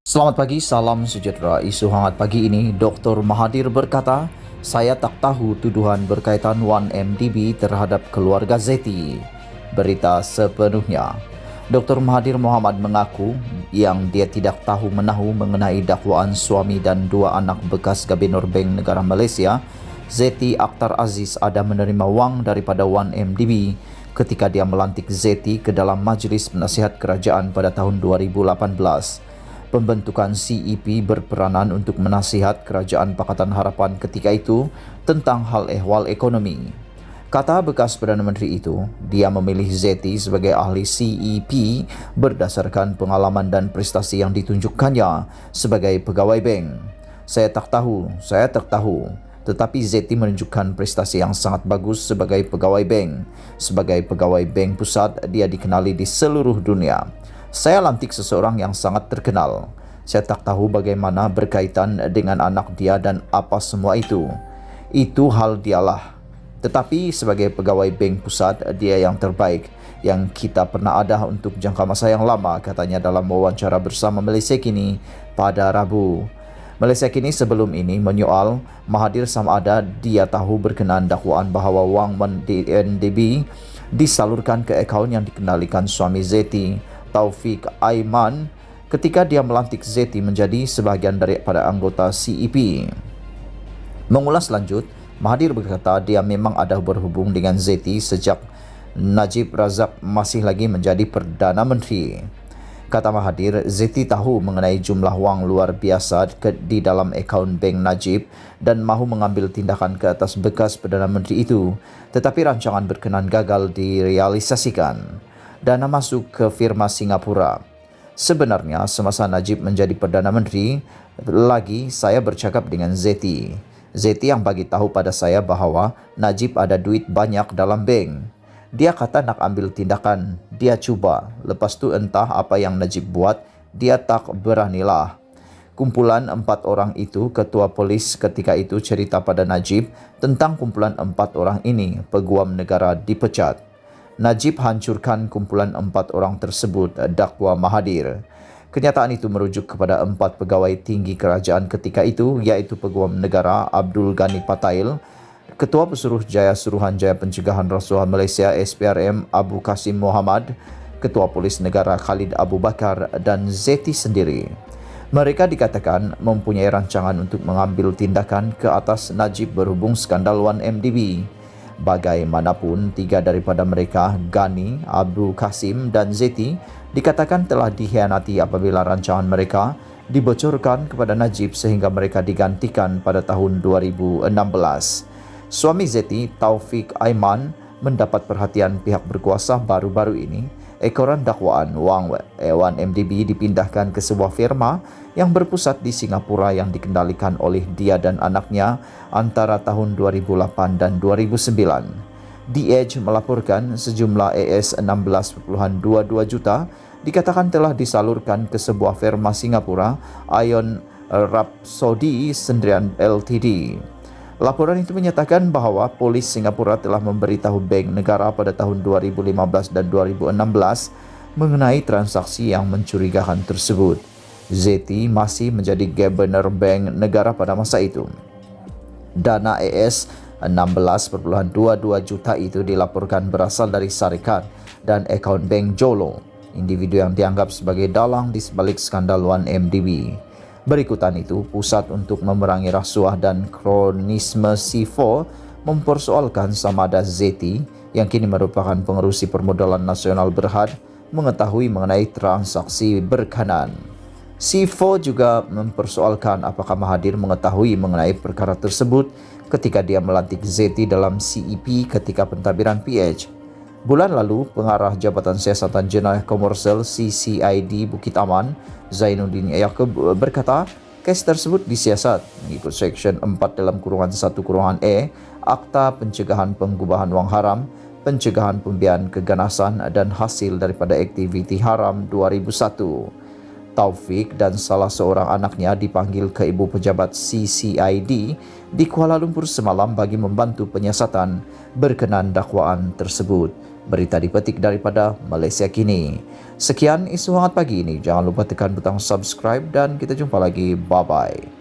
Selamat pagi, salam sejahtera. Isu hangat pagi ini, Dr. Mahathir berkata, saya tak tahu tuduhan berkaitan 1MDB terhadap keluarga Zeti. Berita sepenuhnya. Dr. Mahathir Mohamad mengaku yang dia tidak tahu menahu mengenai dakwaan suami dan dua anak bekas Gubernur Bank Negara Malaysia, Zeti Akhtar Aziz, ada menerima wang daripada 1MDB ketika dia melantik Zeti ke dalam Majlis Penasihat Kerajaan pada tahun 2018. Pembentukan CEP berperanan untuk menasihat Kerajaan Pakatan Harapan ketika itu tentang hal ehwal ekonomi. Kata bekas Perdana Menteri itu, dia memilih Zeti sebagai ahli CEP berdasarkan pengalaman dan prestasi yang ditunjukkannya sebagai pegawai bank. Saya tak tahu. Tetapi Zeti menunjukkan prestasi yang sangat bagus sebagai pegawai bank. Sebagai pegawai bank pusat, dia dikenali di seluruh dunia. Saya lantik seseorang yang sangat terkenal. Saya tak tahu bagaimana berkaitan dengan anak dia dan apa semua itu. Itu hal dialah. Tetapi sebagai pegawai bank pusat, dia yang terbaik yang kita pernah ada untuk jangka masa yang lama, katanya dalam wawancara bersama Malaysia Kini pada Rabu. Malaysia Kini sebelum ini menyoal Mahathir sama ada dia tahu berkenaan dakwaan bahawa wang 1MDB disalurkan ke akaun yang dikendalikan suami Zeti, Taufik Aiman, ketika dia melantik Zeti menjadi sebahagian daripada anggota CEP. Mengulas lanjut, Mahathir berkata dia memang ada berhubung dengan Zeti sejak Najib Razak masih lagi menjadi Perdana Menteri. Kata Mahathir, Zeti tahu mengenai jumlah wang luar biasa di dalam akaun bank Najib dan mahu mengambil tindakan ke atas bekas Perdana Menteri itu, tetapi rancangan berkenan gagal direalisasikan. Dana masuk ke firma Singapura. Sebenarnya semasa Najib menjadi Perdana Menteri, saya bercakap dengan Zeti. Zeti yang bagi tahu pada saya bahawa Najib ada duit banyak dalam bank. Dia kata nak ambil tindakan, dia cuba. Lepas tu entah apa yang Najib buat, dia tak beranilah. Kumpulan 4 orang itu, ketua polis ketika itu cerita pada Najib tentang kumpulan 4 orang ini, peguam negara dipecat. Najib hancurkan kumpulan 4 orang tersebut, dakwa Mahathir. Kenyataan itu merujuk kepada 4 pegawai tinggi kerajaan ketika itu, iaitu Peguam Negara Abdul Ghani Patail, Ketua Pesuruhjaya Suruhanjaya Pencegahan Rasuah Malaysia SPRM Abu Kasim Mohamad, Ketua Polis Negara Khalid Abu Bakar dan Zeti sendiri. Mereka dikatakan mempunyai rancangan untuk mengambil tindakan ke atas Najib berhubung skandal 1MDB. Bagaimanapun, 3 daripada mereka, Ghani, Abu Kasim dan Zeti, dikatakan telah dikhianati apabila rancangan mereka dibocorkan kepada Najib sehingga mereka digantikan pada tahun 2016. Suami Zeti, Taufik Aiman, mendapat perhatian pihak berkuasa baru-baru ini. Ekoran dakwaan wang 1MDB dipindahkan ke sebuah firma yang berpusat di Singapura yang dikendalikan oleh dia dan anaknya antara tahun 2008 dan 2009. The Edge melaporkan sejumlah AS 16.22 juta dikatakan telah disalurkan ke sebuah firma Singapura, Ion Rhapsody Sendirian Ltd. Laporan itu menyatakan bahawa polis Singapura telah memberitahu bank negara pada tahun 2015 dan 2016 mengenai transaksi yang mencurigakan tersebut. Zeti masih menjadi Gubernur Bank Negara pada masa itu. Dana AS 16.22 juta itu dilaporkan berasal dari syarikat dan akaun bank Jolo, individu yang dianggap sebagai dalang di sebalik skandal 1MDB. Berikutan itu, Pusat untuk Memerangi Rasuah dan Kronisme C4 mempersoalkan sama ada Zeti, yang kini merupakan pengerusi permodalan nasional Berhad, mengetahui mengenai transaksi berkenaan. C4 juga mempersoalkan apakah Mahathir mengetahui mengenai perkara tersebut ketika dia melantik Zeti dalam CEP ketika pentadbiran PH. Bulan lalu, Pengarah Jabatan Siasatan Jenayah Komersial CCID Bukit Aman, Zainuddin Yaakob berkata, kes tersebut disiasat mengikut Seksyen 4(1)(e) Akta Pencegahan Penggubahan Wang Haram, Pencegahan Pembiayaan Keganasan dan Hasil daripada Aktiviti Haram 2001. Taufik dan salah seorang anaknya dipanggil ke Ibu Pejabat CCID di Kuala Lumpur semalam bagi membantu penyiasatan berkenaan dakwaan tersebut. Berita dipetik daripada Malaysia Kini. Sekian isu hangat pagi ini. Jangan lupa tekan butang subscribe dan kita jumpa lagi. Bye-bye.